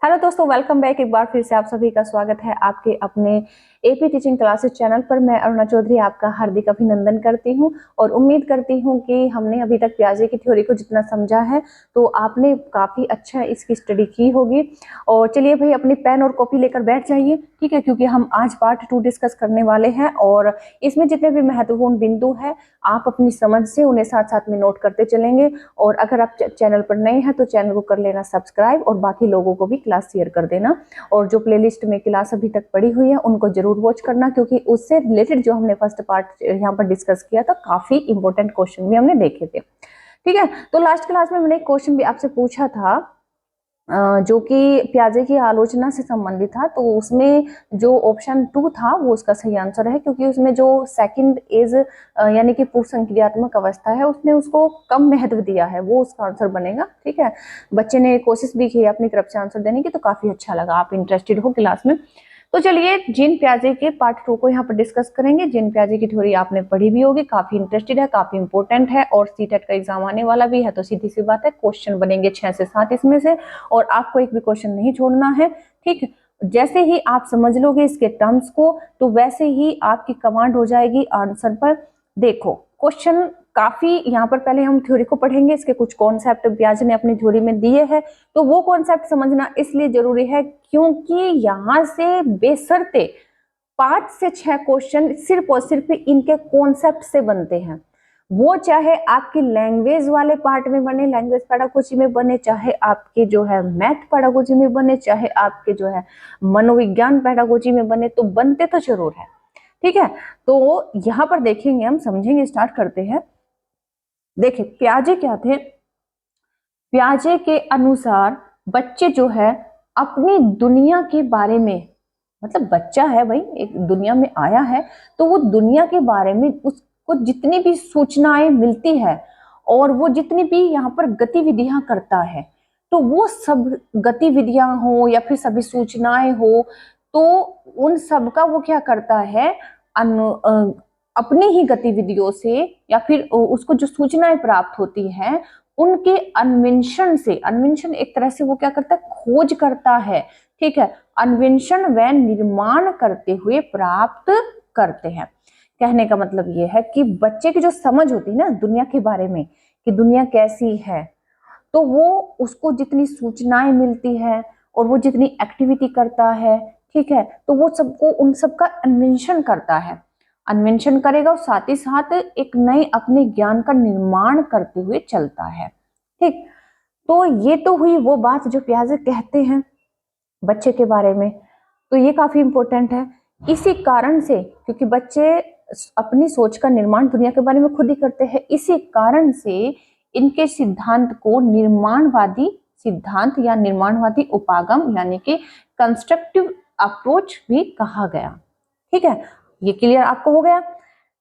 Hello दोस्तों, welcome back. एक बार फिर से आप सभी का स्वागत है आपके अपने एपी टीचिंग क्लासेस चैनल पर। मैं अरुणा चौधरी आपका हार्दिक अभिनंदन करती हूं और उम्मीद करती हूं कि हमने अभी तक पियाजे की थ्योरी को जितना समझा है तो आपने काफ़ी अच्छा इसकी स्टडी की होगी। और चलिए भाई, अपनी पेन और कॉपी लेकर बैठ जाइए, ठीक है, क्योंकि हम आज पार्ट 2 डिस्कस करने वाले हैं और इसमें जितने भी महत्वपूर्ण बिंदु हैं आप अपनी समझ से उन्हें साथ साथ में नोट करते चलेंगे। और अगर आप चैनल पर नए हैं तो चैनल को कर लेना सब्सक्राइब और बाकी लोगों को भी क्लास शेयर कर देना। और जो प्लेलिस्ट में क्लास अभी तक पड़ी हुई है उनको जरूर वॉच करना, क्योंकि उससे रिलेटेड जो हमने फर्स्ट पार्ट यहाँ पर डिस्कस किया था काफी इंपॉर्टेंट क्वेश्चन भी हमने देखे थे। ठीक है, तो लास्ट क्लास में मैंने एक क्वेश्चन भी आपसे पूछा था जो कि प्याजे की आलोचना से संबंधित था, तो उसमें जो ऑप्शन 2 था वो उसका सही आंसर है, क्योंकि उसमें जो सेकंड एज यानी कि पूर्व संक्रियात्मक अवस्था है उसने उसको कम महत्व दिया है, वो उसका आंसर बनेगा। ठीक है, बच्चे ने कोशिश भी की अपनी तरफ से आंसर देने की, तो काफी अच्छा लगा। आप इंटरेस्टेड हो क्लास में, तो चलिए जीन प्याजे के पार्ट 2 को यहाँ पर डिस्कस करेंगे। जीन प्याजे की थ्योरी आपने पढ़ी भी होगी, काफी इंटरेस्टेड है, काफी इंपॉर्टेंट है और सीटेट का एग्जाम आने वाला भी है, तो सीधी सी बात है क्वेश्चन बनेंगे 6 से 7 इसमें से, और आपको एक भी क्वेश्चन नहीं छोड़ना है। ठीक, जैसे ही आप समझ लोगे इसके टर्म्स को तो वैसे ही आपकी कमांड हो जाएगी आंसर पर। देखो क्वेश्चन काफी यहाँ पर, पहले हम थ्योरी को पढ़ेंगे, इसके कुछ कॉन्सेप्ट प्याजे ने अपनी थ्योरी में दिए हैं, तो वो कॉन्सेप्ट समझना इसलिए जरूरी है क्योंकि यहाँ से बेशर्ते 5 से 6 क्वेश्चन सिर्फ और सिर्फ इनके कॉन्सेप्ट से बनते हैं। वो चाहे आपकी लैंग्वेज वाले पार्ट में बने, लैंग्वेज पेडागोजी में बने, चाहे आपके जो है मैथ पेडागोजी में बने, चाहे आपके जो है मनोविज्ञान पेडागोजी में बने, तो बनते तो जरूर है। ठीक है, तो यहाँ पर देखेंगे, हम समझेंगे, स्टार्ट करते हैं। देखिए प्याजे क्या थे। प्याजे के अनुसार बच्चे जो है अपनी दुनिया के बारे में, मतलब बच्चा है भाई, एक दुनिया में आया है, तो वो दुनिया के बारे में उसको जितनी भी सूचनाएं मिलती है और वो जितनी भी यहाँ पर गतिविधियां करता है, तो वो सब गतिविधियां हो या फिर सभी सूचनाएं हो, तो उन सब का वो क्या करता है, अपनी ही गतिविधियों से या फिर उसको जो सूचनाएं प्राप्त होती है उनके अन्वेषण से, अन्वेषण एक तरह से वो क्या करता है, खोज करता है। ठीक है, अन्वेषण व निर्माण करते हुए प्राप्त करते हैं। कहने का मतलब ये है कि बच्चे की जो समझ होती है ना दुनिया के बारे में कि दुनिया कैसी है, तो वो उसको जितनी सूचनाएं मिलती है और वो जितनी एक्टिविटी करता है, ठीक है, तो वो सबको उन सब का अन्वेषण करता है, अन्वेषण करेगा और साथ ही साथ एक नए अपने ज्ञान का निर्माण करते हुए चलता है। ठीक, तो ये तो हुई वो बात जो प्याजे कहते हैं बच्चे के बारे में, तो ये काफी इंपॉर्टेंट है। इसी कारण से, क्योंकि बच्चे अपनी सोच का निर्माण दुनिया के बारे में खुद ही करते हैं, इसी कारण से इनके सिद्धांत को निर्माणवादी सिद्धांत या निर्माणवादी उपागम यानी कि कंस्ट्रक्टिव अप्रोच भी कहा गया। ठीक है, ये क्लियर आपको हो गया।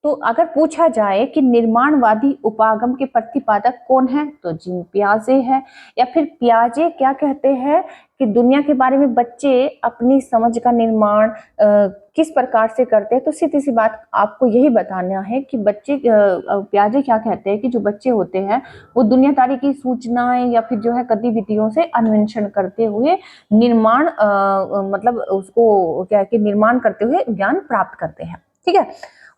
तो अगर पूछा जाए कि निर्माणवादी उपागम के प्रतिपादक कौन है, तो जीन पियाजे है। या फिर पियाजे क्या कहते हैं कि दुनिया के बारे में बच्चे अपनी समझ का निर्माण किस प्रकार से करते हैं, तो सीधी सी बात आपको यही बताना है कि बच्चे पियाजे क्या कहते हैं कि जो बच्चे होते हैं वो दुनियादारी की सूचनाएं या फिर जो है गतिविधियों से अन्वेषण करते हुए निर्माण मतलब उसको क्या है कि निर्माण करते हुए ज्ञान प्राप्त करते हैं। ठीक है,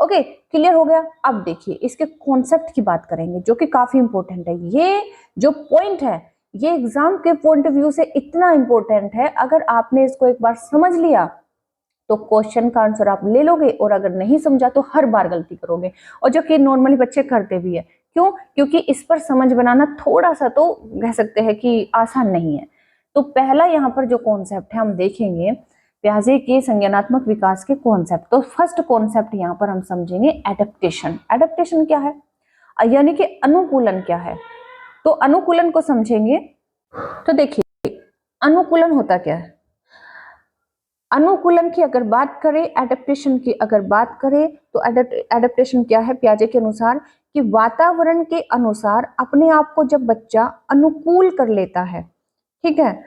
ओके, क्लियर हो गया। अब देखिए इसके कॉन्सेप्ट की बात करेंगे जो कि काफी इंपॉर्टेंट है। ये जो पॉइंट है ये एग्जाम के पॉइंट ऑफ व्यू से इतना इंपॉर्टेंट है, अगर आपने इसको एक बार समझ लिया तो क्वेश्चन का आंसर आप ले लोगे, और अगर नहीं समझा तो हर बार गलती करोगे, और जो कि नॉर्मली बच्चे करते भी है। क्यों? क्योंकि इस पर समझ बनाना थोड़ा सा तो कह सकते हैं कि आसान नहीं है। तो पहला यहाँ पर जो कॉन्सेप्ट है हम देखेंगे प्याजे के संज्ञानात्मक विकास के कॉन्सेप्ट। तो फर्स्ट कॉन्सेप्ट यहाँ पर हम समझेंगे एडेप्टेशन। एडेप्टेशन क्या है, यानी कि अनुकूलन क्या है। तो अनुकूलन को समझेंगे। तो देखिए अनुकूलन होता क्या है। अनुकूलन की अगर बात करें, एडेप्टेशन की अगर बात करें, तो एडेप्टेशन क्या है प्याजे के अनुसार कि वातावरण के अनुसार अपने आप को जब बच्चा अनुकूल कर लेता है, ठीक है,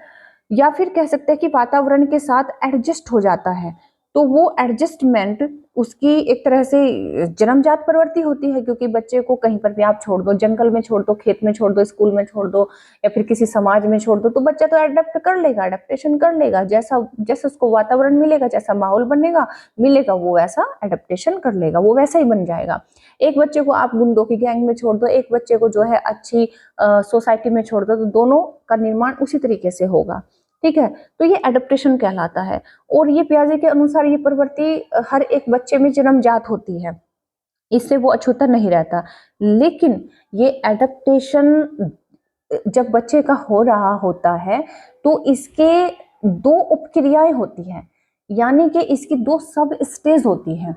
या फिर कह सकते हैं कि वातावरण के साथ एडजस्ट हो जाता है, तो वो एडजस्टमेंट उसकी एक तरह से जन्मजात प्रवृत्ति होती है, क्योंकि बच्चे को कहीं पर भी आप छोड़ दो, जंगल में छोड़ दो, खेत में छोड़ दो, स्कूल में छोड़ दो या फिर किसी समाज में छोड़ दो, तो बच्चा तो अडेप्ट कर लेगा, अडेप्टेशन कर लेगा, जैसा जैसा उसको वातावरण मिलेगा, जैसा माहौल बनेगा मिलेगा, वो वैसा अडेप्टेशन कर लेगा, वो वैसा ही बन जाएगा। एक बच्चे को आप गुंडों की गैंग में छोड़ दो, एक बच्चे को जो है अच्छी सोसाइटी में छोड़ दो, तो दोनों का निर्माण उसी तरीके से होगा। ठीक है, तो ये एडेप्टेशन कहलाता है। और ये पियाजे के अनुसार ये प्रवृत्ति हर एक बच्चे में जन्मजात होती है, इससे वो अछूता नहीं रहता। लेकिन ये एडेप्टेशन जब बच्चे का हो रहा होता है तो इसके दो उपक्रियाएं होती हैं, यानी कि इसकी दो सब स्टेज होती हैं।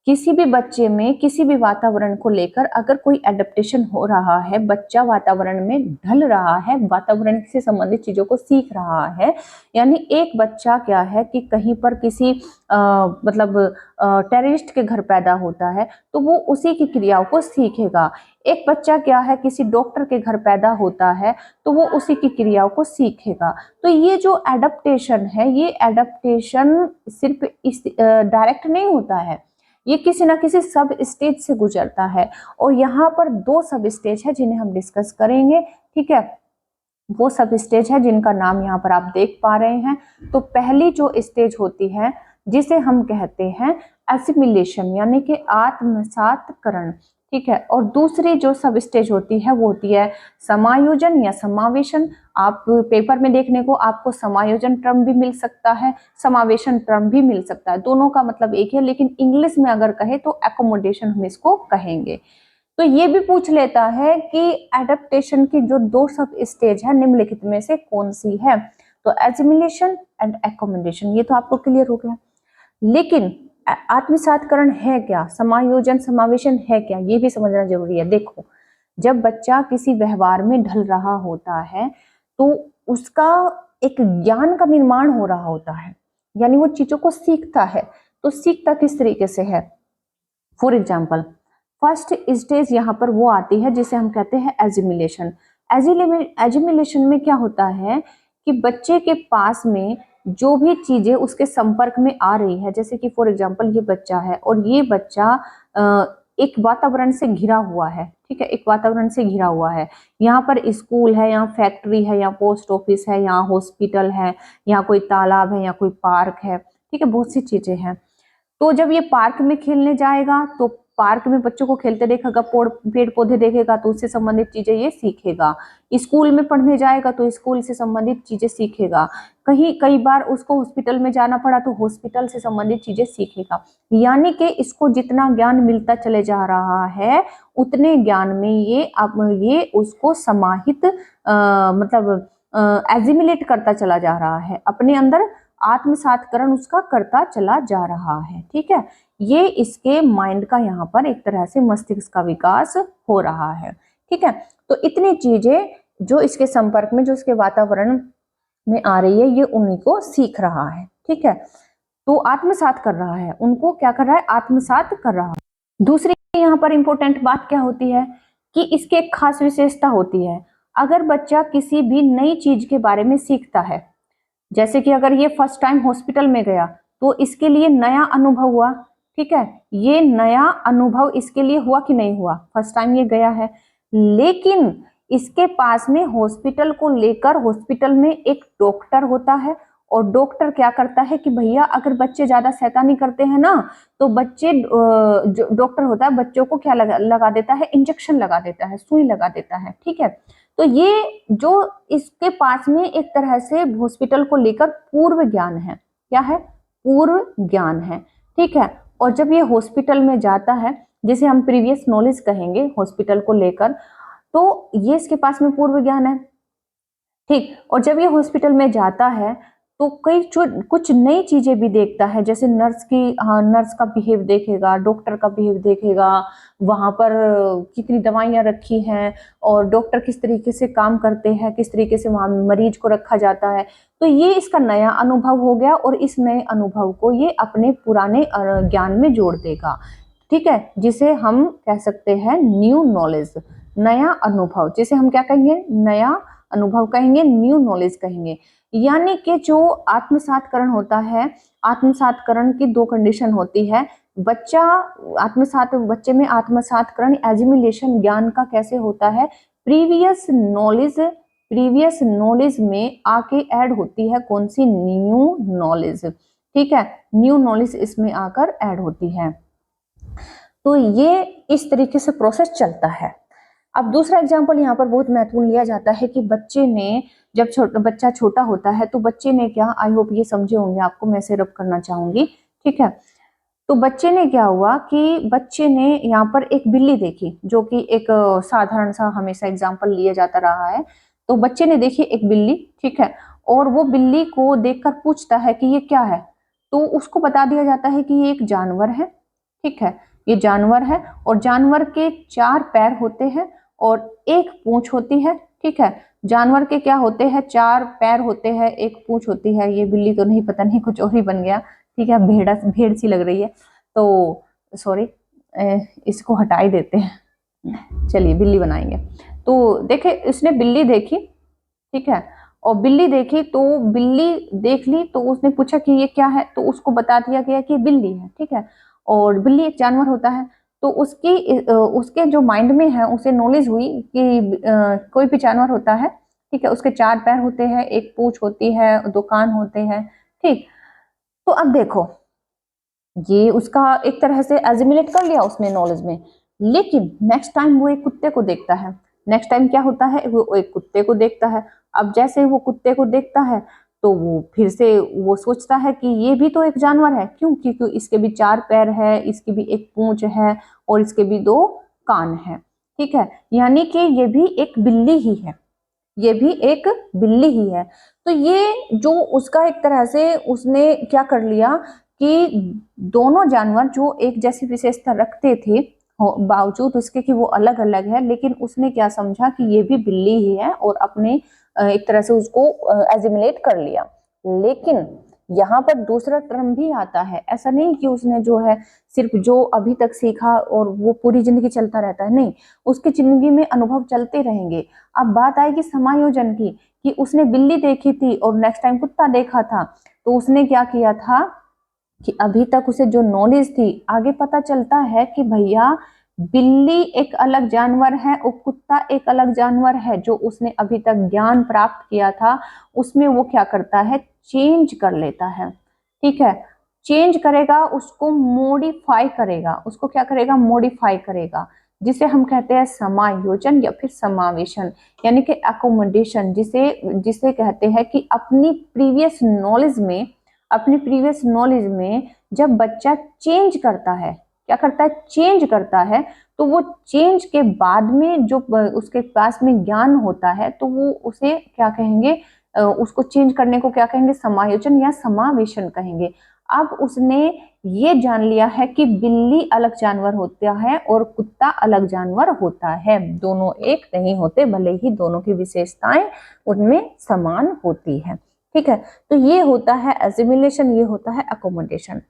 किसी भी बच्चे में किसी भी वातावरण को लेकर अगर कोई एडेप्टेशन हो रहा है, बच्चा वातावरण में ढल रहा है, वातावरण से संबंधित चीजों को सीख रहा है, यानी एक बच्चा क्या है कि कहीं पर किसी मतलब टेररिस्ट के घर पैदा होता है तो वो उसी की क्रियाओं को सीखेगा। एक बच्चा क्या है किसी डॉक्टर के घर पैदा होता है तो वो उसी की क्रियाओं को सीखेगा। तो ये जो एडेप्टेशन है, ये एडेप्टेशन सिर्फ इस डायरेक्ट नहीं होता है, ये किसी ना किसी सब स्टेज से गुजरता है। और यहाँ पर दो सब स्टेज है जिन्हें हम डिस्कस करेंगे। ठीक है, वो सब स्टेज है जिनका नाम यहाँ पर आप देख पा रहे हैं। तो पहली जो स्टेज होती है जिसे हम कहते हैं एसिमिलेशन, यानी कि आत्मसातकरण। ठीक है, और दूसरी जो सब स्टेज होती है वो होती है समायोजन या समावेशन। आप पेपर में देखने को आपको समायोजन टर्म भी मिल सकता है, समावेशन टर्म भी मिल सकता है, दोनों का मतलब एक है, लेकिन इंग्लिश में अगर कहे तो एकोमोडेशन हम इसको कहेंगे। तो ये भी पूछ लेता है कि एडेप्टेशन की जो दो सब स्टेज है निम्नलिखित में से कौन सी है। तो एसिमिलेशन एंड एकोमोडेशन, ये तो आपको क्लियर हो गया। लेकिन आत्मसातकरण है क्या, समायोजन समावेशन है क्या, ये भी समझना जरूरी है। देखो, जब बच्चा किसी व्यवहार में ढल रहा होता है तो उसका एक ज्ञान का निर्माण हो रहा होता है, यानी वो चीजों को सीखता है। तो सीखता किस तरीके से है? फॉर एग्जाम्पल, फर्स्ट स्टेज यहाँ पर वो आती है जिसे हम कहते हैं एजिमिलेशन। एजिमिलेशन में क्या होता है कि बच्चे के पास में जो भी चीजें उसके संपर्क में आ रही है, जैसे कि फॉर एग्जाम्पल ये बच्चा है और ये बच्चा एक वातावरण से घिरा हुआ है। ठीक है, एक वातावरण से घिरा हुआ है, यहाँ पर स्कूल है, यहाँ फैक्ट्री है, यहाँ पोस्ट ऑफिस है, यहाँ हॉस्पिटल है, यहाँ कोई तालाब है, यहाँ कोई पार्क है। ठीक है, बहुत सी चीजें हैं। तो जब ये पार्क में खेलने जाएगा तो पार्क में बच्चों को खेलते देखेगा, पेड़ पौधे देखेगा तो उससे संबंधित चीजें ये सीखेगा। स्कूल में पढ़ने जाएगा तो स्कूल से संबंधित चीजें सीखेगा। कई बार उसको हॉस्पिटल में जाना पड़ा तो हॉस्पिटल से संबंधित चीजें सीखेगा। यानी कि इसको जितना ज्ञान मिलता चले जा रहा है उतने ज्ञान में ये उसको समाहित मतलब एजिमिलेट करता चला जा रहा है, अपने अंदर आत्मसातकरण उसका करता चला जा रहा है। ठीक है, ये इसके माइंड का यहाँ पर एक तरह से मस्तिष्क का विकास हो रहा है। ठीक है, तो इतनी चीजें जो इसके संपर्क में, जो इसके वातावरण में आ रही है, ये उन्हीं को सीख रहा है। ठीक है, तो आत्मसात कर रहा है, उनको क्या कर रहा है? आत्मसात कर रहा है। दूसरी यहाँ पर इंपॉर्टेंट बात क्या होती है कि इसकी एक खास विशेषता होती है। अगर बच्चा किसी भी नई चीज के बारे में सीखता है, जैसे कि अगर ये फर्स्ट टाइम हॉस्पिटल में गया तो इसके लिए नया अनुभव हुआ। ठीक है, ये नया अनुभव इसके लिए हुआ कि नहीं हुआ? फर्स्ट टाइम ये गया है, लेकिन इसके पास में हॉस्पिटल को लेकर हॉस्पिटल में एक डॉक्टर होता है और डॉक्टर क्या करता है कि भैया अगर बच्चे ज्यादा शैतानी करते हैं ना तो बच्चे, जो डॉक्टर होता है बच्चों को क्या लगा देता है? इंजेक्शन लगा देता है, सुई लगा देता है। ठीक है, तो ये जो इसके पास में एक तरह से हॉस्पिटल को लेकर पूर्व ज्ञान है। क्या है? पूर्व ज्ञान है। ठीक है, और जब ये हॉस्पिटल में जाता है, जिसे हम प्रीवियस नॉलेज कहेंगे हॉस्पिटल को लेकर, तो ये इसके पास में पूर्व ज्ञान है। ठीक, और जब ये हॉस्पिटल में जाता है तो कुछ नई चीजें भी देखता है, जैसे नर्स का बिहेव देखेगा, डॉक्टर का बिहेव देखेगा, वहां पर कितनी दवाइयां रखी हैं और डॉक्टर किस तरीके से काम करते हैं, किस तरीके से वहां मरीज को रखा जाता है। तो ये इसका नया अनुभव हो गया और इस नए अनुभव को ये अपने पुराने ज्ञान में जोड़ देगा। ठीक है, जिसे हम कह सकते हैं न्यू नॉलेज, नया अनुभव, जिसे हम क्या कहेंगे? नया अनुभव कहेंगे, न्यू नॉलेज कहेंगे। यानी कि जो आत्मसातकरण होता है, आत्मसातकरण की दो कंडीशन होती है। बच्चे में आत्मसातकरण एजिमिलेशन ज्ञान का कैसे होता है, प्रीवियस नॉलेज में आके ऐड होती है कौन सी, न्यू नॉलेज। ठीक है, न्यू नॉलेज इसमें आकर ऐड होती है। तो ये इस तरीके से प्रोसेस चलता है। अब दूसरा एग्जाम्पल यहाँ पर बहुत महत्वपूर्ण लिया जाता है कि बच्चे ने जब बच्चा छोटा होता है तो बच्चे ने क्या, आई होप ये समझे होंगे, आपको मैं से रब करना चाहूंगी। ठीक है, तो बच्चे ने क्या हुआ कि बच्चे ने यहाँ पर एक बिल्ली देखी, जो कि एक साधारण सा हमेशा एग्जाम्पल लिया जाता रहा है। तो बच्चे ने देखी एक बिल्ली, ठीक है, और वो बिल्ली को देखकर पूछता है कि ये क्या है, तो उसको बता दिया जाता है कि ये एक जानवर है। ठीक है, ये जानवर है और जानवर के 4 पैर होते हैं और एक पूंछ होती है। ठीक है, जानवर के क्या होते हैं, 4 पैर होते हैं, एक पूंछ होती है। ये बिल्ली तो नहीं, पता नहीं कुछ और ही बन गया। ठीक है, भेड़ सी लग रही है, तो सॉरी, इसको हटा ही देते हैं, चलिए बिल्ली बनाएंगे। तो देखे, इसने बिल्ली देखी, ठीक है, और बिल्ली देखी तो बिल्ली देख ली, तो उसने पूछा कि ये क्या है, तो उसको बता दिया गया कि बिल्ली है। ठीक है, और बिल्ली एक जानवर होता है, तो उसके जो माइंड में है, उसे नॉलेज हुई कि कोई भी जानवर होता है। ठीक है, उसके 4 पैर होते हैं, एक पूंछ होती है, 2 कान होते हैं। ठीक, तो अब देखो, ये उसका एक तरह से एजिमुलेट कर लिया उसने नॉलेज में। लेकिन नेक्स्ट टाइम वो एक कुत्ते को देखता है। नेक्स्ट टाइम क्या होता है, वो एक कुत्ते को देखता है। अब जैसे वो कुत्ते को देखता है तो वो फिर से वो सोचता है कि ये भी तो एक जानवर है। क्यों, क्योंकि इसके भी 4 पैर है, इसकी भी एक पूंछ है और इसके भी 2 कान है। ठीक है, यानी कि ये भी एक बिल्ली ही है, ये भी एक बिल्ली ही है। तो ये जो उसका एक तरह से उसने क्या कर लिया कि दोनों जानवर जो एक जैसी विशेषता रखते थे, बावजूद उसके कि वो अलग अलग है, लेकिन उसने क्या समझा कि ये भी बिल्ली ही है और अपने एक तरह से उसको एजिमुलेट कर लिया। लेकिन यहाँ पर दूसरा टर्म भी आता है। ऐसा नहीं कि उसने जो है सिर्फ जो अभी तक सीखा और वो पूरी जिंदगी चलता रहता है, नहीं, उसकी जिंदगी में अनुभव चलते रहेंगे। अब बात आएगी समायोजन की, कि उसने बिल्ली देखी थी और नेक्स्ट टाइम कुत्ता देखा था, तो उसने क्या किया था कि अभी तक उसे जो नॉलेज थी, आगे पता चलता है कि भैया बिल्ली एक अलग जानवर है और कुत्ता एक अलग जानवर है। जो उसने अभी तक ज्ञान प्राप्त किया था उसमें वो क्या करता है, चेंज कर लेता है। ठीक है, चेंज करेगा, उसको मॉडिफाई करेगा। उसको क्या करेगा, मॉडिफाई करेगा, जिसे हम कहते हैं समायोजन या फिर समावेशन, यानी कि अकोमोडेशन, जिसे जिसे कहते हैं कि अपनी प्रीवियस नॉलेज में जब बच्चा चेंज करता है, क्या करता है, चेंज करता है, तो वो चेंज के बाद में जो उसके पास में ज्ञान होता है, तो वो उसे क्या कहेंगे, उसको चेंज करने को क्या कहेंगे, समायोजन या समावेशन कहेंगे। अब उसने ये जान लिया है कि बिल्ली अलग जानवर होता है और कुत्ता अलग जानवर होता है, दोनों एक नहीं होते, भले ही दोनों की विशेषताएं उनमें समान होती है। ठीक है, तो ये होता है एजिमुलेशन, ये होता है अकोमोडेशन।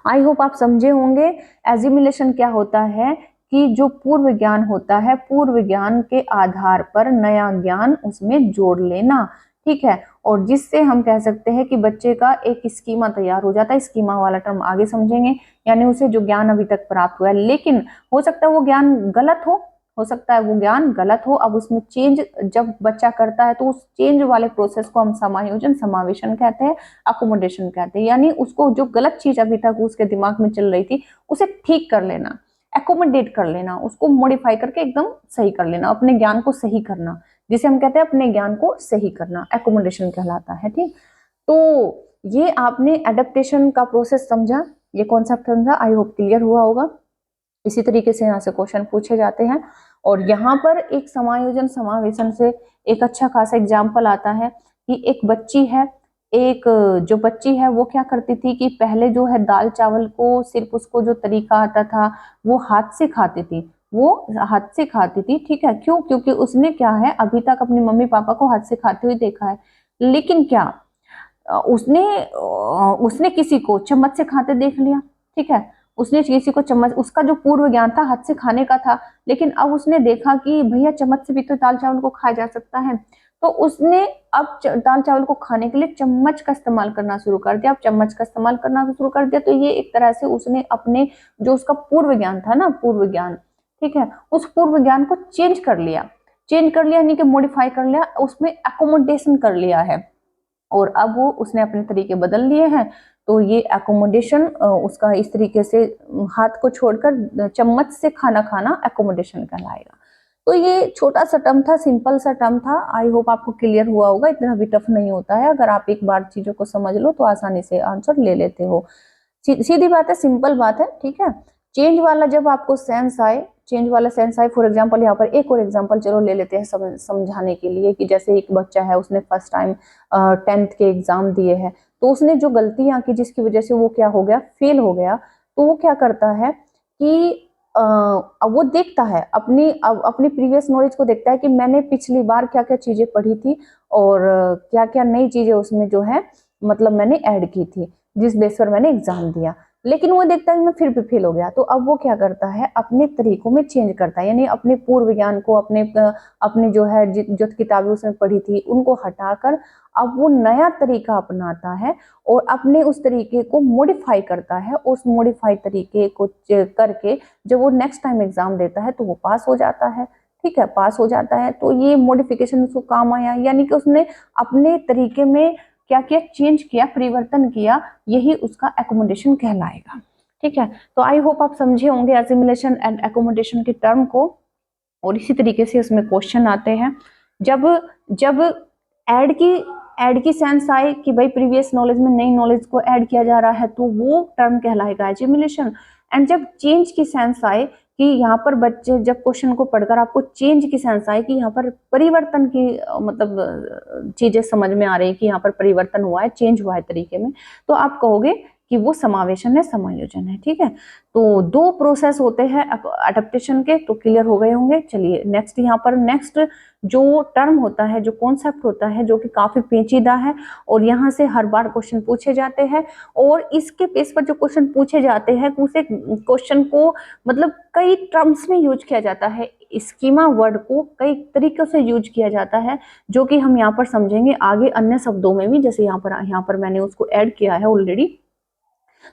आई होप आप समझे होंगे। एजिमुलेशन क्या होता है कि जो पूर्व ज्ञान होता है, पूर्व ज्ञान के आधार पर नया ज्ञान उसमें जोड़ लेना। ठीक है, और जिससे हम कह सकते हैं कि बच्चे का एक स्कीमा तैयार हो जाता है। स्कीमा वाला टर्म आगे समझेंगे, यानी उसे जो ज्ञान अभी तक प्राप्त हुआ है, लेकिन हो सकता है वो ज्ञान गलत हो सकता है वो ज्ञान गलत हो। अब उसमें चेंज जब बच्चा करता है तो उस चेंज वाले प्रोसेस को हम समायोजन समावेशन कहते हैं, अकोमोडेशन कहते हैं। यानी उसको जो गलत चीज अभी तक उसके दिमाग में चल रही थी उसे ठीक कर लेना, एकोमोडेट कर लेना, उसको मॉडिफाई करके एकदम सही कर लेना, अपने ज्ञान को सही करना, जिसे हम कहते हैं अपने ज्ञान को सही करना, एकोमोडेशन कहलाता है। ठीक, तो ये आपने एडेप्टेशन का प्रोसेस समझा, ये कॉन्सेप्ट समझा, आई होप क्लियर हुआ होगा। इसी तरीके से यहाँ से क्वेश्चन पूछे जाते हैं। और यहाँ पर एक समायोजन समावेशन से एक अच्छा खासा एग्जाम्पल आता है कि एक बच्ची है, एक जो बच्ची है वो क्या करती थी कि पहले जो है दाल चावल को सिर्फ उसको जो तरीका आता था वो हाथ से खाती थी, वो हाथ से खाती थी। ठीक है, क्यों, क्योंकि उसने क्या है अभी तक अपने मम्मी पापा को हाथ से खाते हुए देखा है। लेकिन क्या उसने किसी को चम्मच से खाते देख लिया। ठीक है, उसने किसी को चम्मच, उसका जो पूर्व ज्ञान था हाथ से खाने का था, लेकिन अब उसने देखा कि भैया चम्मच से भी तो दाल चावल को खाया जा सकता है, तो उसने अब दाल चावल को खाने के लिए चम्मच का इस्तेमाल करना शुरू कर दिया। अब चम्मच का इस्तेमाल करना शुरू कर दिया, तो ये एक तरह से उसने अपने जो उसका पूर्व ज्ञान था ना, पूर्व ज्ञान, ठीक है, उस पूर्व ज्ञान को चेंज कर लिया। चेंज कर लिया यानी कि मॉडिफाई कर लिया, उसमें एकोमोडेशन कर लिया है, और अब वो उसने अपने तरीके बदल लिए हैं। तो ये एकोमोडेशन उसका इस तरीके से हाथ को छोड़कर चम्मच से खाना खाना एकोमोडेशन कहलाएगा। तो ये छोटा सा टर्म था, सिंपल सा टर्म था। आई होप आपको क्लियर हुआ होगा, इतना भी टफ नहीं होता है। अगर आप एक बार चीजों को समझ लो तो आसानी से आंसर ले लेते हो। सीधी बात है, सिंपल बात है, ठीक है। चेंज वाला जब आपको सेंस आए, चेंज वाला सेंस आए, फॉर एग्जांपल यहाँ पर एक और एग्जांपल चलो ले लेते हैं समझाने के लिए, कि जैसे एक बच्चा है, उसने फर्स्ट टाइम 10th के एग्जाम दिए हैं, तो उसने जो गलतियां की जिसकी वजह से वो क्या हो गया, फेल हो गया, तो वो क्या करता है कि अब वो देखता है अपनी प्रीवियस नॉलेज को, देखता है कि मैंने पिछली बार क्या क्या चीजें पढ़ी थी और क्या क्या नई चीजें उसमें जो है मतलब मैंने ऐड की थी, जिस बेस पर मैंने एग्जाम दिया। लेकिन वो देखता है कि मैं फिर भी फेल हो गया, तो अब वो क्या करता है, अपने तरीकों में चेंज करता है, यानी अपने पूर्व ज्ञान को, अपने जो है जो किताबें उसने पढ़ी थी उनको हटाकर अब वो नया तरीका अपनाता है और अपने उस तरीके को मॉडिफाई करता है। उस मॉडिफाई तरीके को करके जब वो नेक्स्ट टाइम एग्जाम देता है तो वो पास हो जाता है, ठीक है, पास हो जाता है। तो ये मॉडिफिकेशन उसको काम आया, यानी कि उसने अपने तरीके में क्या किया, चेंज किया, परिवर्तन किया, यही उसका एकोमोडेशन कहलाएगा, ठीक है। तो आई होप आप समझे होंगे असिमिलेशन एंड एकोमोडेशन के टर्म को। और इसी तरीके से इसमें क्वेश्चन आते हैं, जब जब ऐड की सेंस आए कि भाई प्रीवियस नॉलेज में नई नॉलेज को ऐड किया जा रहा है, तो वो टर्म कहलाएगा एजिमिलेशन। एंड जब चेंज की सेंस आए कि यहाँ पर बच्चे जब क्वेश्चन को पढ़कर आपको चेंज की सेंस आए कि यहाँ पर परिवर्तन की मतलब चीजें समझ में आ रही है कि यहाँ पर परिवर्तन हुआ है, चेंज हुआ है तरीके में, तो आप कहोगे कि वो समावेशन है, समायोजन है, ठीक है। तो दो प्रोसेस होते हैं अडेप्टेशन के, तो क्लियर हो गए होंगे। चलिए नेक्स्ट, यहाँ पर नेक्स्ट जो टर्म होता है, जो कॉन्सेप्ट होता है, जो कि काफी पेचीदा है और यहाँ से हर बार क्वेश्चन पूछे जाते हैं, और इसके बेस पर जो क्वेश्चन पूछे जाते हैं उसे क्वेश्चन को मतलब कई टर्म्स में यूज किया जाता है। स्कीमा वर्ड को कई तरीकों से यूज किया जाता है, जो कि हम यहाँ पर समझेंगे आगे अन्य शब्दों में भी, जैसे यहाँ पर मैंने उसको ऐड किया है ऑलरेडी,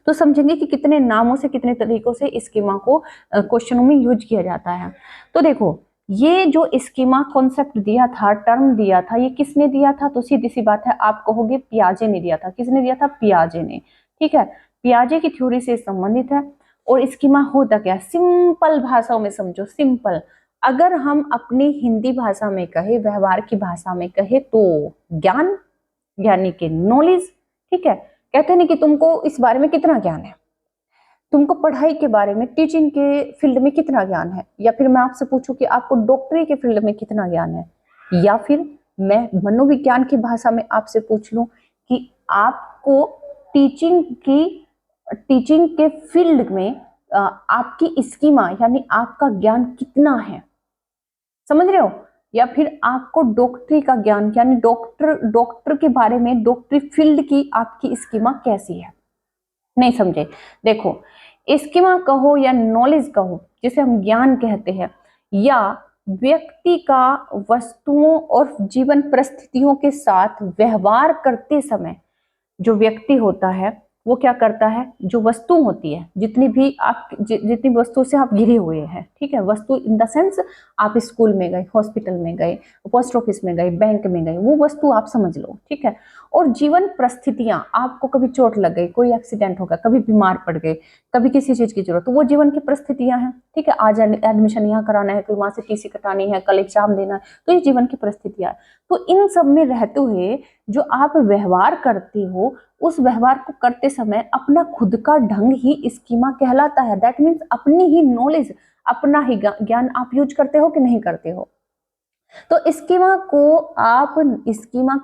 तो समझेंगे कि कितने नामों से, कितने तरीकों से स्कीमा को क्वेश्चनों में यूज किया जाता है। तो देखो, ये जो स्कीमा कॉन्सेप्ट दिया था, टर्म दिया था, ये किसने दिया था, तो सीधी सी बात है, आप कहोगे पियाजे ने दिया था। किसने दिया था, पियाजे ने, ठीक है। पियाजे की थ्योरी से संबंधित है। और स्कीमा होता क्या, सिंपल भाषाओं में समझो, सिंपल, अगर हम अपनी हिंदी भाषा में कहे, व्यवहार की भाषा में कहे, तो ज्ञान यानी कि नॉलेज, ठीक है। कहते हैं कि तुमको इस बारे में कितना ज्ञान है, तुमको पढ़ाई के बारे में, टीचिंग के फील्ड में कितना ज्ञान है, या फिर मैं आपसे पूछूं कि आपको डॉक्टरी के फील्ड में कितना ज्ञान है, या फिर मैं मनोविज्ञान की भाषा में आपसे पूछ लूं कि आपको टीचिंग के फील्ड में आपकी स्कीमा यानी आपका ज्ञान कितना है, समझ रहे हो। या फिर आपको डॉक्टरी का ज्ञान यानी डॉक्टर के बारे में, डॉक्टरी फील्ड की आपकी स्कीमा कैसी है, नहीं समझे। देखो, स्कीमा कहो या नॉलेज कहो, जिसे हम ज्ञान कहते हैं, या व्यक्ति का वस्तुओं और जीवन परिस्थितियों के साथ व्यवहार करते समय जो व्यक्ति होता है वो क्या करता है, जो वस्तु होती है, जितनी वस्तु से आप घिरे हुए हैं, ठीक है, वस्तु इन द सेंस आप स्कूल में गए, हॉस्पिटल में गए, पोस्ट ऑफिस में गए, बैंक में गए, वो वस्तु आप समझ लो, ठीक है। और जीवन परिस्थितियां, आपको कभी चोट लग गई, कोई एक्सीडेंट हो गया, कभी बीमार पड़ गए, कभी किसी चीज की जरूरत, तो वो जीवन की परिस्थितियां हैं, ठीक है। आज एडमिशन यहाँ कराना है, कल वहां से टीसी कटानी है, कल एग्जाम देना है, तो ये जीवन की परिस्थितियां। तो इन सब में रहते हुए जो आप व्यवहार करते हो, उस व्यवहार को करते समय अपना खुद का ढंग ही स्कीमा कहलाता है। दैट मीन्स अपनी ही नॉलेज, अपना ही ज्ञान आप यूज करते हो कि नहीं करते हो। तो स्कीमा को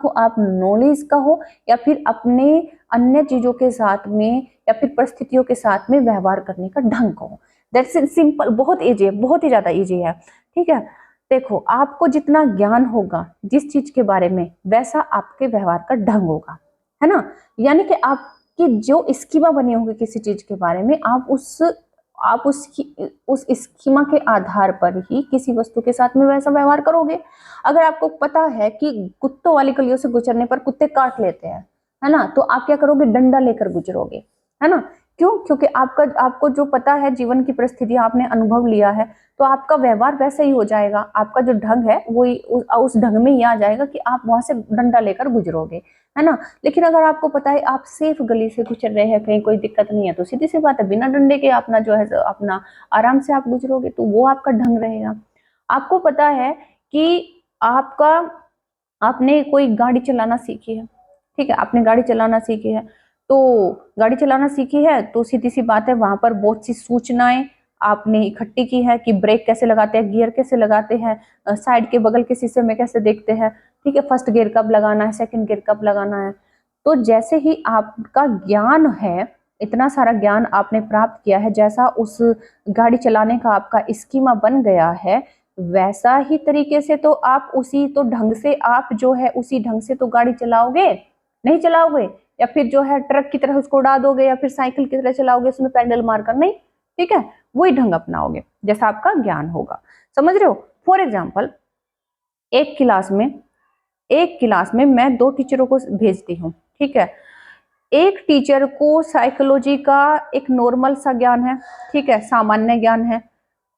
आप नॉलेज कहो, या फिर अपने अन्य चीजों के साथ में या फिर परिस्थितियों के साथ में व्यवहार करने का ढंग कहो। दैट्स सिंपल, बहुत इजी है, बहुत ही ज्यादा इजी है, ठीक है। देखो, आपको जितना ज्ञान होगा जिस चीज के बारे में, वैसा आपके व्यवहार का ढंग होगा, है ना। यानी कि आप कि जो स्कीमा बनी होगी किसी चीज के बारे में, आप उस स्कीमा के आधार पर ही किसी वस्तु के साथ में वैसा व्यवहार करोगे। अगर आपको पता है कि कुत्तों वाली गलियों से गुजरने पर कुत्ते काट लेते हैं, है ना, तो आप क्या करोगे, डंडा लेकर गुजरोगे, है ना। क्यों? क्योंकि आपको जो पता है जीवन की परिस्थितियां आपने अनुभव लिया है, तो आपका व्यवहार वैसा ही हो जाएगा, आपका जो ढंग है वो उस ढंग में ही आ जाएगा कि आप वहां से डंडा लेकर गुजरोगे, है ना। लेकिन अगर आपको पता है आप सेफ गली से गुजर रहे हैं, कहीं कोई दिक्कत नहीं है, तो सीधी सी बात है बिना डंडे के अपना जो है अपना आराम से आप गुजरोगे, तो वो आपका ढंग रहेगा। आपको पता है कि आपका आपने कोई गाड़ी चलाना सीखी है, ठीक है, आपने गाड़ी चलाना सीखी है, तो गाड़ी चलाना सीखी है तो सीधी सी बात है वहां पर बहुत सी सूचनाएं आपने इकट्ठी की है कि ब्रेक कैसे लगाते हैं, गियर कैसे लगाते हैं, साइड के बगल के शीशे में कैसे देखते हैं, ठीक है, फर्स्ट गियर कब लगाना है, सेकंड गियर कब लगाना है। तो जैसे ही आपका ज्ञान है, इतना सारा ज्ञान आपने प्राप्त किया है, जैसा उस गाड़ी चलाने का आपका स्कीमा बन गया है, वैसा ही तरीके से तो आप उसी तो ढंग से आप जो है उसी ढंग से तो गाड़ी चलाओगे, नहीं चलाओगे, या फिर जो है ट्रक की तरह उसको उड़ा दोगे, या फिर साइकिल की तरह चलाओगे उसमें पैडल मारकर, नहीं, ठीक है, वही ढंग अपनाओगे जैसा आपका ज्ञान होगा। समझ रहे हो? फॉर एग्जाम्पल, एक क्लास में मैं 2 टीचरों को भेजती हूँ, ठीक है। एक टीचर को साइकोलॉजी का एक नॉर्मल सा ज्ञान है, ठीक है, सामान्य ज्ञान है,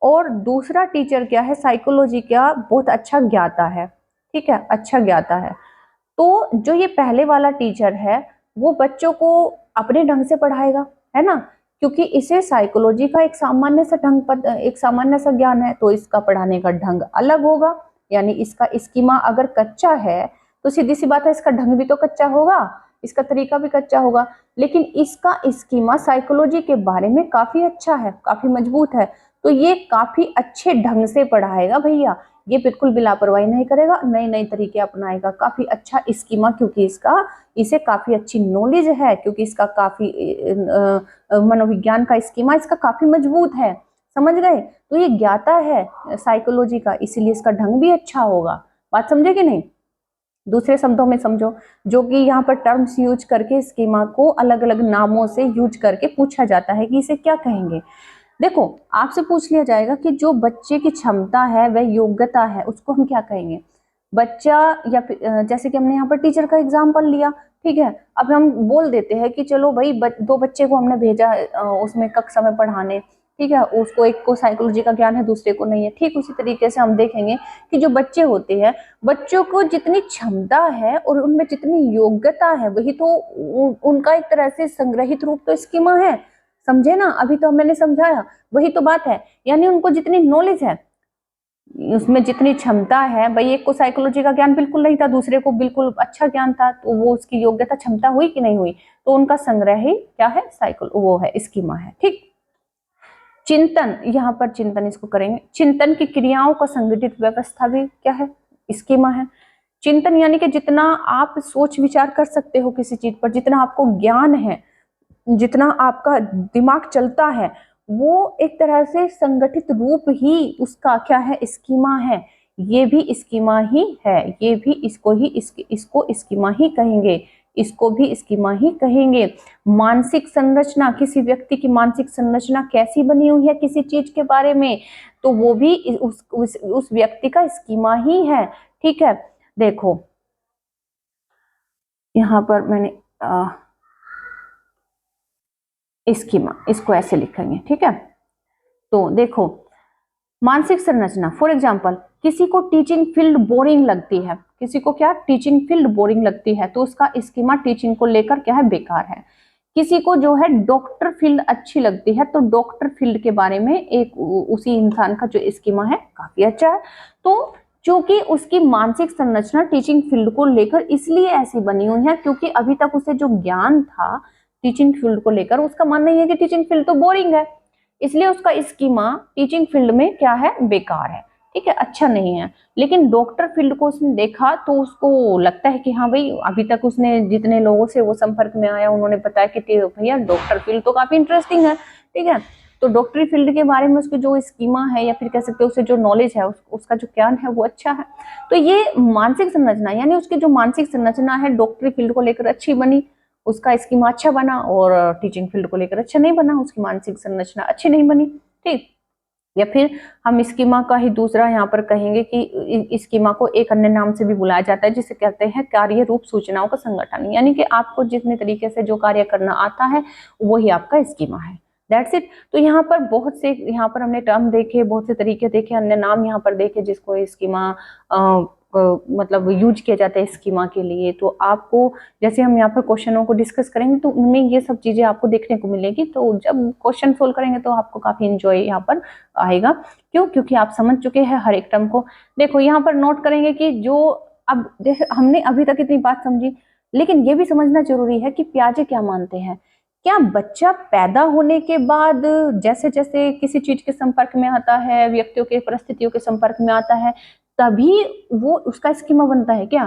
और दूसरा टीचर क्या है, साइकोलॉजी का बहुत अच्छा ज्ञाता है, ठीक है, अच्छा ज्ञाता है। तो जो ये पहले वाला टीचर है वो बच्चों को अपने ढंग से पढ़ाएगा, है ना, क्योंकि इसे साइकोलॉजी का एक सामान्य सा ज्ञान है, तो इसका पढ़ाने का ढंग अलग होगा। यानी इसका स्कीमा अगर कच्चा है तो सीधी सी बात है इसका ढंग भी तो कच्चा होगा, इसका तरीका भी कच्चा होगा। लेकिन इसका स्कीमा साइकोलॉजी के बारे में काफी अच्छा है, काफी मजबूत है, तो ये काफी अच्छे ढंग से पढ़ाएगा भैया, ये बिल्कुल भी लापरवाही नहीं करेगा, नए नए तरीके अपनाएगा, काफी अच्छा स्कीमा, क्योंकि इसे काफी अच्छी नॉलेज है, क्योंकि इसका काफी मनोविज्ञान का स्कीमा इसका काफी मजबूत है। समझ गए? तो ये ज्ञाता है साइकोलॉजी का, इसीलिए इसका ढंग भी अच्छा होगा। बात समझे कि नहीं? दूसरे शब्दों में समझो, जो कि यहाँ पर टर्म्स यूज करके स्कीमा को अलग अलग नामों से यूज करके पूछा जाता है कि इसे क्या कहेंगे। देखो, आपसे पूछ लिया जाएगा कि जो बच्चे की क्षमता है वह योग्यता है, उसको हम क्या कहेंगे? बच्चा या जैसे कि हमने यहाँ पर टीचर का एग्जाम्पल लिया, ठीक है, अब हम बोल देते हैं कि चलो भाई 2 बच्चे को हमने भेजा उसमें कक्षा में पढ़ाने, ठीक है, उसको एक को साइकोलॉजी का ज्ञान है, दूसरे को नहीं है। ठीक उसी तरीके से हम देखेंगे कि जो बच्चे होते हैं, बच्चों को जितनी क्षमता है और उनमें जितनी योग्यता है, वही तो उनका एक तरह से संग्रहित रूप तो स्कीमा है। समझे ना? अभी तो मैंने समझाया, वही तो बात है। यानी उनको जितनी नॉलेज है, उसमें जितनी क्षमता है, भाई एक को साइकोलॉजी का ज्ञान बिल्कुल नहीं था, दूसरे को बिल्कुल अच्छा ज्ञान था, तो वो उसकी योग्यता क्षमता हुई कि नहीं हुई? तो उनका संग्रह ही क्या है? वो है स्कीमा है। ठीक। चिंतन, यहाँ पर चिंतन इसको करेंगे, चिंतन की क्रियाओं का संगठित व्यवस्था भी क्या है? स्कीमा है। चिंतन यानी कि जितना आप सोच विचार कर सकते हो किसी चीज पर, जितना आपको ज्ञान है, जितना आपका दिमाग चलता है, वो एक तरह से संगठित रूप ही उसका क्या है? स्कीमा है। ये भी स्कीमा ही है, ये भी इसको स्कीमा ही कहेंगे, इसको भी स्कीमा ही कहेंगे। मानसिक संरचना, किसी व्यक्ति की मानसिक संरचना कैसी बनी हुई है किसी चीज के बारे में, तो वो भी उस व्यक्ति का स्कीमा ही है। ठीक है, देखो यहाँ पर मैंने स्कीमा, इसको ऐसे लिखेंगे, ठीक है। तो देखो, मानसिक संरचना, फॉर एग्जाम्पल, किसी को टीचिंग फील्ड बोरिंग लगती है, किसी को क्या? टीचिंग फील्ड बोरिंग लगती है, तो उसका स्कीमा टीचिंग को लेकर क्या है? बेकार है। किसी को जो है डॉक्टर फील्ड अच्छी लगती है, तो डॉक्टर फील्ड के बारे में एक उसी इंसान का जो स्कीमा है काफी अच्छा है। तो क्योंकि उसकी मानसिक संरचना टीचिंग फील्ड को लेकर इसलिए ऐसी बनी हुई है क्योंकि अभी तक उसे जो ज्ञान था टीचिंग फील्ड को लेकर, उसका मानना ये है कि टीचिंग फील्ड तो बोरिंग है, इसलिए उसका स्कीमा टीचिंग फील्ड में क्या है? बेकार है, ठीक है, अच्छा नहीं है। लेकिन डॉक्टर फील्ड को उसने देखा तो उसको लगता है कि हाँ भाई, अभी तक उसने जितने लोगों से वो संपर्क में आया उन्होंने बताया कि भैया डॉक्टर फील्ड तो काफी इंटरेस्टिंग है, ठीक है। तो डॉक्टरी फील्ड के बारे में उसकी जो स्कीमा है या फिर कह सकते हो उसे जो नॉलेज है, उसका जो ज्ञान है वो अच्छा है। तो ये मानसिक संरचना, यानी उसकी जो मानसिक संरचना है डॉक्टरी फील्ड को लेकर अच्छी बनी, उसका स्कीमा अच्छा बना और टीचिंग फील्ड को लेकर अच्छा नहीं बना, उसकी मानसिक संरचना अच्छी नहीं बनी, ठीक। या फिर हम स्कीमा का ही दूसरा यहाँ पर कहेंगे कि स्कीमा को एक अन्य नाम से भी बुलाया जाता है, जिसे कहते हैं कार्य रूप सूचनाओं का संगठन, यानी कि आपको जितने तरीके से जो कार्य करना आता है वही आपका स्कीमा है। That's it. तो यहाँ पर बहुत से, यहाँ पर हमने टर्म देखे, बहुत से तरीके देखे, अन्य नाम यहाँ पर देखे जिसको स्कीमा मतलब यूज किया जाता है स्कीमा के लिए। तो आपको जैसे हम यहाँ पर क्वेश्चनों को डिस्कस करेंगे तो उनमें ये सब चीजें आपको देखने को मिलेगी। तो जब क्वेश्चन सोल्व करेंगे तो आपको काफी इंजॉय यहाँ पर आएगा। क्यों? क्योंकि आप समझ चुके हैं हर एक टर्म को। देखो यहाँ पर नोट करेंगे कि जो अब जैसे हमने अभी तक इतनी बात समझी, लेकिन ये भी समझना जरूरी है कि पियाजे क्या मानते हैं। क्या बच्चा पैदा होने के बाद जैसे जैसे किसी चीज के संपर्क में आता है, व्यक्तियों के परिस्थितियों के संपर्क में आता है, तभी वो उसका स्कीमा बनता है क्या?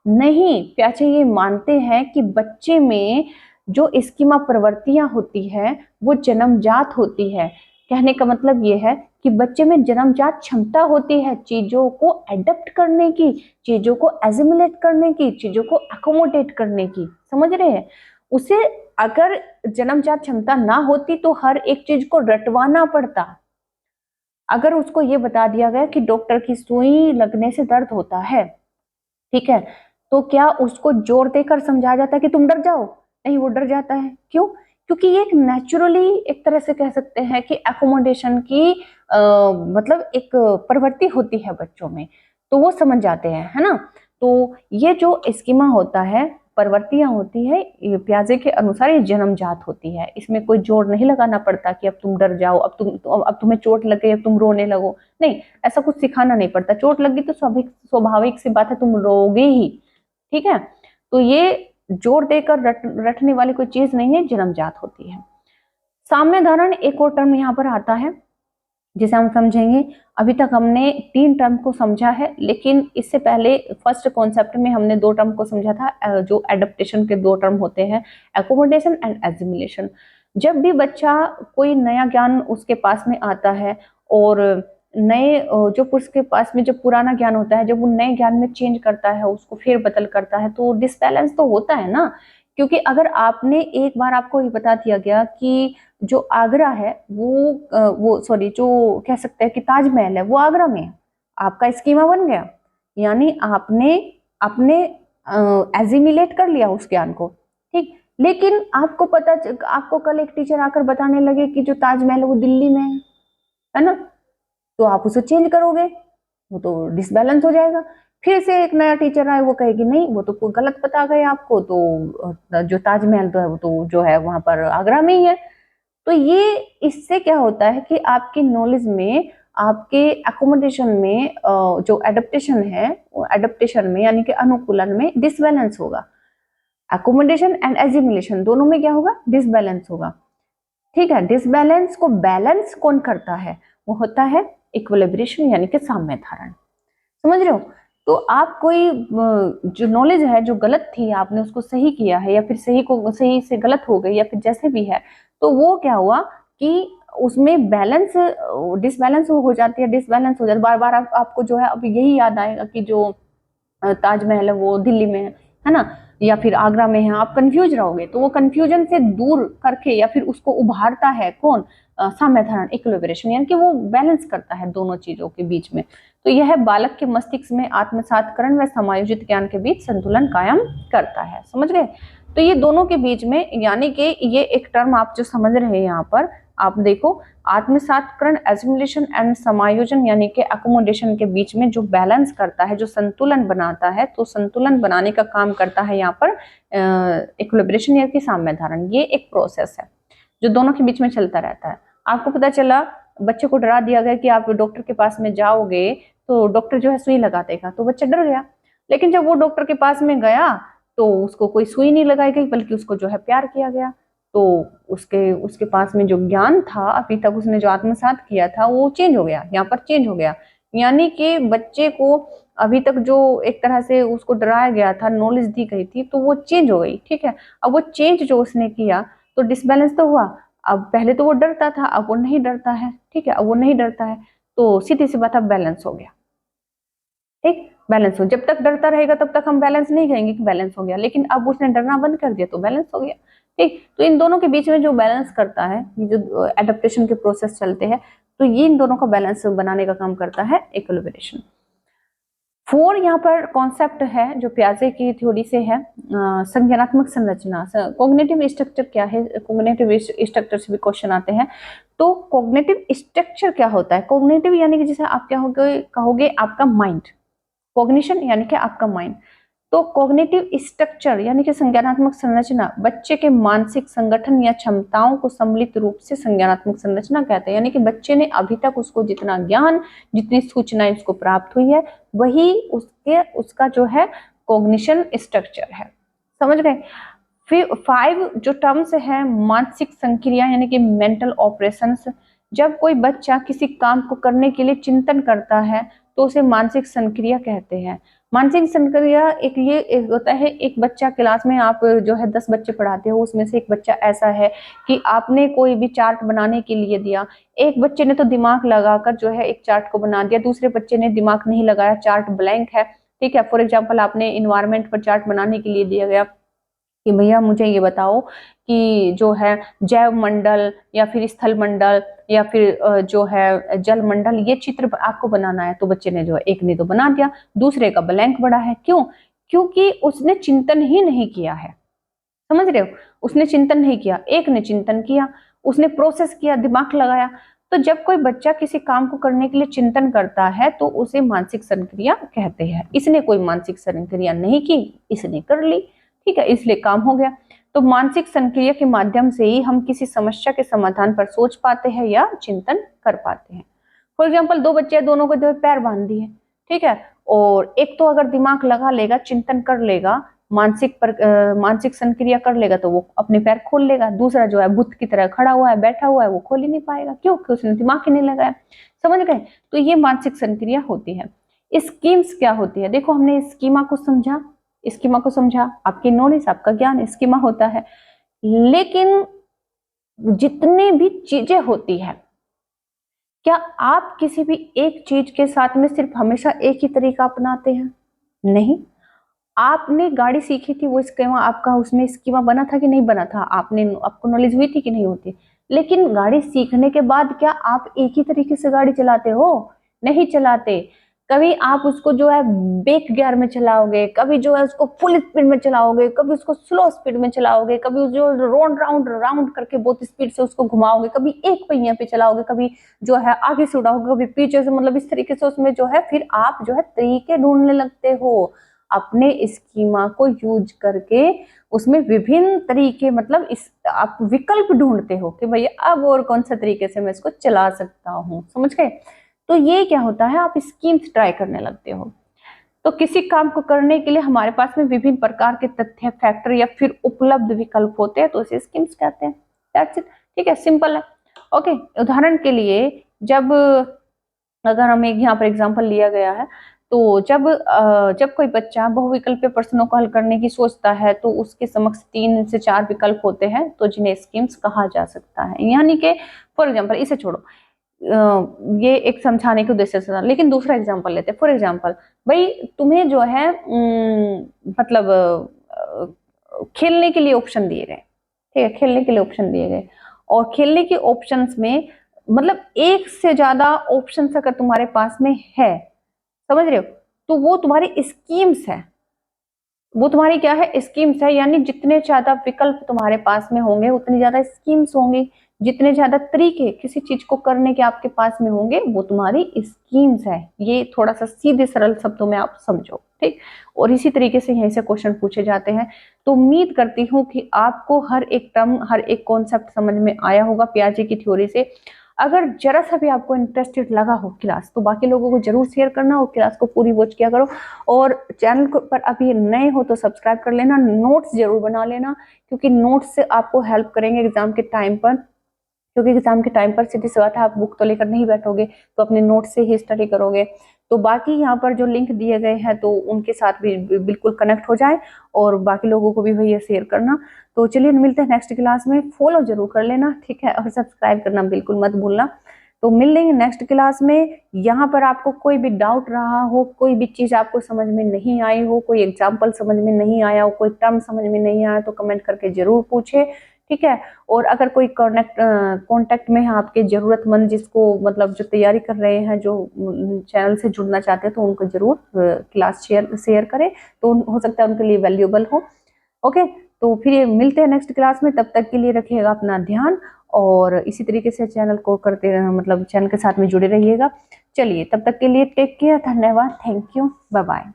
नहीं, पियाजे ये मानते हैं कि बच्चे में जो स्कीमा प्रवृत्तियां होती है वो जन्मजात होती है। कहने का मतलब ये है कि बच्चे में जन्मजात क्षमता होती है चीजों को एडप्ट करने की, चीजों को एजिमुलेट करने की, चीजों को अकोमोडेट करने की। समझ रहे हैं? उसे अगर जन्मजात क्षमता ना होती तो हर एक चीज को रटवाना पड़ता। अगर उसको ये बता दिया गया कि डॉक्टर की सुई लगने से दर्द होता है, ठीक है, तो क्या उसको जोर देकर समझाया जाता है कि तुम डर जाओ? नहीं, वो डर जाता है। क्यों? क्योंकि ये एक नेचुरली, एक तरह से कह सकते हैं कि एकोमोडेशन की मतलब एक प्रवृत्ति होती है बच्चों में, तो वो समझ जाते हैं, है ना। तो ये जो स्कीमा होता है, प्रवृत्तियां होती है, ये पियाजे के अनुसार ये जन्मजात होती है। इसमें कोई जोर नहीं लगाना पड़ता कि अब तुम डर जाओ, अब तुम्हें चोट लग गई, अब तुम रोने लगो। नहीं, ऐसा कुछ सिखाना नहीं पड़ता। चोट लगी तो स्वाभाविक स्वाभाविक सी बात है, तुम रोगे ही, ठीक है। तो ये जोर देकर रटने वाली कोई चीज नहीं है, जन्मजात होती है। साम्य धारण एक और टर्म यहाँ पर आता है जिसे हम समझेंगे। अभी तक हमने 3 टर्म को समझा है, लेकिन इससे पहले फर्स्ट कॉन्सेप्ट में हमने 2 टर्म को समझा था। जो एडेप्टेशन के 2 टर्म होते हैं, एकोमोडेशन एंड एजिमुलेशन। जब भी बच्चा कोई नया ज्ञान उसके पास में आता है और नए जो उसके पास में जब पुराना ज्ञान होता है, जब वो नए ज्ञान में चेंज करता है, उसको फेर बदल करता है, तो डिसबैलेंस तो होता है ना। क्योंकि अगर आपने एक बार आपको ये बता दिया गया कि जो आगरा है वो सॉरी, जो कह सकते हैं कि ताजमहल है वो आगरा में है, आपका स्कीमा बन गया, यानी आपने अपने एजिमिलेट कर लिया उस ज्ञान को, ठीक। लेकिन आपको कल एक टीचर आकर बताने लगे कि जो ताजमहल है वो दिल्ली में है ना, तो आप उसे चेंज करोगे, वो तो डिसबैलेंस हो जाएगा। फिर से एक नया टीचर आए, वो कहेगी नहीं वो तो कोई गलत बता गए आपको, तो जो ताजमहल तो है वो तो जो है वहां पर आगरा में ही है। तो ये इससे क्या होता है कि आपकी नॉलेज में, आपके एकोमोडेशन में जो एडेप्टेशन है, एडेप्टेशन में यानी कि अनुकूलन में डिसबैलेंस होगा। एकोमोडेशन एंड एजिमुलेशन दोनों में क्या होगा? डिसबैलेंस होगा, ठीक है। डिसबैलेंस को बैलेंस कौन करता है? वो होता है इक्विलिब्रेशन यानी कि साम्य धारण। समझ रहे हो? तो आप कोई जो नॉलेज है जो गलत थी, आपने उसको सही किया है, या फिर सही से गलत हो गई, या फिर जैसे भी है, तो वो क्या हुआ कि उसमें बैलेंस डिसबैलेंस हो जाती है, डिसबैलेंस हो जाती है। बार बार आपको जो है अब यही याद आएगा कि जो ताजमहल है वो दिल्ली में है ना, या फिर आगरा में है, आप कंफ्यूज रहोगे। तो वो कंफ्यूजन से दूर करके या फिर उसको उभारता है कौन? साम्य धारण, इक्विलिब्रेशन, यानी कि वो बैलेंस करता है दोनों चीजों के बीच में। तो यह बालक के मस्तिष्क में आत्मसातकरण व समायोजित ज्ञान के बीच संतुलन कायम करता है। समझ गए? तो ये दोनों के बीच में, यानी कि ये एक टर्म आप जो समझ रहे हैं यहाँ पर, आप देखो, आत्मसातकरण, एसिमुलेशन एंड समायोजन यानी कि अकोमोडेशन के बीच में जो बैलेंस करता है, जो संतुलन बनाता है, तो संतुलन बनाने का काम करता है यहाँ पर इक्विलिब्रेशन यानी कि साम्य धारण। ये एक प्रोसेस है जो दोनों के बीच में चलता रहता है। आपको पता चला, बच्चे को डरा दिया गया कि आप डॉक्टर के पास में जाओगे तो डॉक्टर जो है सुई लगा देगा, तो बच्चा डर गया। लेकिन जब वो डॉक्टर के पास में गया तो उसको कोई सुई नहीं लगाई गई, बल्कि उसको जो है प्यार किया गया। तो उसके उसके पास में जो ज्ञान था अभी तक उसने जो आत्मसात किया था वो चेंज हो गया, यहाँ पर चेंज हो गया। यानी कि बच्चे को अभी तक जो एक तरह से उसको डराया गया था, नॉलेज दी गई थी, तो वो चेंज हो गई, ठीक है। अब वो चेंज जो उसने किया तो डिसबैलेंस तो हुआ। अब पहले तो वो डरता था, अब वो नहीं डरता है, ठीक है, अब वो नहीं डरता है, तो सीधी सी बात, अब बैलेंस हो गया। ठीक, बैलेंस हो। जब तक डरता रहेगा तब तक हम बैलेंस नहीं कहेंगे कि बैलेंस हो गया, लेकिन अब उसने डरना बंद कर दिया तो बैलेंस हो गया। ठीक, तो इन दोनों के बीच में जो बैलेंस करता है, ये जो एडेप्टेशन के प्रोसेस चलते हैं, तो ये इन दोनों का बैलेंस बनाने का काम करता है इक्विलिब्रेशन। 4 यहाँ पर कॉन्सेप्ट है जो पियाजे की थ्योरी से है, संज्ञानात्मक संरचना। कॉग्निटिव स्ट्रक्चर क्या है, कॉग्निटिव स्ट्रक्चर से भी क्वेश्चन आते हैं। तो कॉग्निटिव स्ट्रक्चर क्या होता है? कॉग्निटिव यानी कि जैसे आप क्या कहोगे आपका माइंड, कॉग्निशन यानी कि आपका माइंड। तो कॉग्निटिव स्ट्रक्चर यानी कि संज्ञानात्मक संरचना बच्चे के मानसिक संगठन या क्षमताओं को सम्मिलित रूप से संज्ञानात्मक संरचना कहते हैं। यानी कि बच्चे ने अभी तक उसको जितना ज्ञान, जितनी सूचनाएं उसको प्राप्त हुई है, वही उसका जो है कॉग्निशन स्ट्रक्चर है। समझ गए? फिर 5 जो टर्म्स है, मानसिक संक्रिया यानी कि मेंटल ऑपरेशंस। जब कोई बच्चा किसी काम को करने के लिए चिंतन करता है तो उसे मानसिक संक्रिया कहते हैं। मानसिक संक्रिया एक होता है, एक बच्चा क्लास में आप जो है 10 बच्चे पढ़ाते हो, उसमें से एक बच्चा ऐसा है कि आपने कोई भी चार्ट बनाने के लिए दिया, एक बच्चे ने तो दिमाग लगाकर जो है एक चार्ट को बना दिया, दूसरे बच्चे ने दिमाग नहीं लगाया, चार्ट ब्लैंक है। ठीक है, फॉर एग्जाम्पल आपने इन्वायरमेंट पर चार्ट बनाने के लिए दिया गया कि भैया मुझे ये बताओ कि जो है जैव मंडल या फिर स्थल मंडल या फिर जो है जल मंडल, ये चित्र आपको बनाना है। तो बच्चे ने जो है, एक ने तो बना दिया, दूसरे का ब्लैंक बड़ा है। क्यों? क्योंकि उसने चिंतन ही नहीं किया है। समझ रहे हो? उसने चिंतन नहीं किया, एक ने चिंतन किया, उसने प्रोसेस किया, दिमाग लगाया। तो जब कोई बच्चा किसी काम को करने के लिए चिंतन करता है तो उसे मानसिक संक्रिया कहते हैं। इसने कोई मानसिक संक्रिया नहीं की, इसने कर ली, ठीक है, इसलिए काम हो गया। तो मानसिक संक्रिया के माध्यम से ही हम किसी समस्या के समाधान पर सोच पाते हैं या चिंतन कर पाते हैं। फॉर एग्जाम्पल 2 बच्चे, दोनों को दो पैर बांध दिए, ठीक है, और एक तो अगर दिमाग लगा लेगा, चिंतन कर लेगा, मानसिक संक्रिया कर लेगा तो वो अपने पैर खोल लेगा। दूसरा जो है बुत की तरह खड़ा हुआ है, बैठा हुआ है, वो खोल ही नहीं पाएगा। क्यों? क्योंकि उसने दिमाग ही नहीं लगाया। समझ गए? तो ये मानसिक संक्रिया होती है। स्कीम्स क्या होती है? देखो, हमने स्कीमा को समझा, स्कीमा को समझा, आपकी नॉलेज, आपका ज्ञान स्कीमा होता है। लेकिन जितनी भी चीजें होती है, क्या आप किसी भी एक चीज के साथ में सिर्फ हमेशा एक ही तरीका अपनाते हैं? नहीं। आपने गाड़ी सीखी थी, वो स्कीमा आपका उसमें स्कीमा बना था कि नहीं बना था? आपको नॉलेज हुई थी कि नहीं होती? लेकिन गाड़ी सीखने के बाद क्या आप एक ही तरीके से गाड़ी चलाते हो? नहीं चलाते। कभी आप उसको जो है बैक गियर में चलाओगे, कभी जो है उसको फुल स्पीड में चलाओगे, कभी उसको स्लो स्पीड में चलाओगे, कभी जो राउंड राउंड राउंड करके बहुत स्पीड से उसको घुमाओगे, कभी एक पहिया पे चलाओगे, कभी जो है आगे से उड़ाओगे, कभी पीछे से, मतलब इस तरीके से उसमें जो है फिर आप जो है तरीके ढूंढने लगते हो अपने स्कीमा को यूज करके। उसमें विभिन्न तरीके, मतलब इस आप विकल्प ढूंढते हो कि भैया अब और कौन सा तरीके से मैं इसको चला सकता हूँ। समझ गए? तो ये क्या होता है, आप स्कीम्स ट्राई करने लगते हो। तो किसी काम को करने के लिए हमारे पास में विभिन्न प्रकार के तथ्य, फैक्टर या फिर उपलब्ध विकल्प होते हैं, तो उसे स्कीम्स कहते हैं। That's it. ठीक है, सिंपल है। ओके, उदाहरण के लिए जब, अगर हम एक यहाँ पर एग्जांपल लिया गया है, तो जब कोई बच्चा बहुविकल्पीय प्रश्नों को हल करने की सोचता है तो उसके समक्ष 3 से 4 विकल्प होते हैं, तो जिन्हें स्कीम्स कहा जा सकता है। यानी कि फॉर एग्जांपल, इसे छोड़ो, ये एक समझाने के उद्देश्य से था, लेकिन दूसरा एग्जांपल लेते हैं। फॉर एग्जांपल, भाई तुम्हें जो है मतलब खेलने के लिए ऑप्शन दिए गए, ठीक है, खेलने के लिए ऑप्शन दिए गए, और खेलने के ऑप्शंस में मतलब एक से ज्यादा ऑप्शंस अगर तुम्हारे पास में है, समझ रहे हो, तो वो तुम्हारी स्कीम्स है। वो तुम्हारी क्या है? स्कीम्स है। यानी जितने ज्यादा विकल्प तुम्हारे पास में होंगे उतनी ज्यादा स्कीम्स होंगी, जितने ज्यादा तरीके किसी चीज को करने के आपके पास में होंगे वो तुम्हारी स्कीम्स है। ये थोड़ा सा सीधे सरल शब्दों में आप समझो, ठीक। और इसी तरीके से यहीं से क्वेश्चन पूछे जाते हैं। तो उम्मीद करती हूँ कि आपको हर एक टर्म, हर एक कॉन्सेप्ट समझ में आया होगा पियाजे की थ्योरी से। अगर जरा सा भी आपको इंटरेस्टेड लगा हो क्लास, तो बाकी लोगों को जरूर शेयर करना और क्लास को पूरी वॉच किया करो। और चैनल पर अभी नए हो तो सब्सक्राइब कर लेना, नोट्स जरूर बना लेना, क्योंकि नोट्स से आपको हेल्प करेंगे एग्जाम के टाइम पर। क्योंकि एग्जाम के टाइम पर सीधी सी बात है, आप बुक तो लेकर नहीं बैठोगे, तो अपने नोट से ही स्टडी करोगे। तो बाकी यहाँ पर जो लिंक दिए गए हैं तो उनके साथ भी बिल्कुल कनेक्ट हो जाए, और बाकी लोगों को भी भैया शेयर करना। तो चलिए मिलते हैं नेक्स्ट क्लास में, फॉलो जरूर कर लेना, ठीक है, और सब्सक्राइब करना बिल्कुल मत भूलना। तो मिल लेंगे नेक्स्ट क्लास में। यहाँ पर आपको कोई भी डाउट रहा हो, कोई भी चीज आपको समझ में नहीं आई हो, कोई एग्जाम्पल समझ में नहीं आया हो, कोई टर्म समझ में नहीं आया, तो कमेंट करके जरूर पूछे, ठीक है। और अगर कोई कॉन्टेक्ट में है आपके जरूरतमंद, जिसको मतलब जो तैयारी कर रहे हैं, जो चैनल से जुड़ना चाहते हैं, तो उनको जरूर क्लास शेयर करें, तो हो सकता है उनके लिए वैल्यूएबल हो। ओके, तो फिर मिलते हैं नेक्स्ट क्लास में। तब तक के लिए रखिएगा अपना ध्यान, और इसी तरीके से चैनल को करते मतलब चैनल के साथ में जुड़े रहिएगा। चलिए, तब तक के लिए टेक केयर, धन्यवाद, थैंक यू, बाय बाय।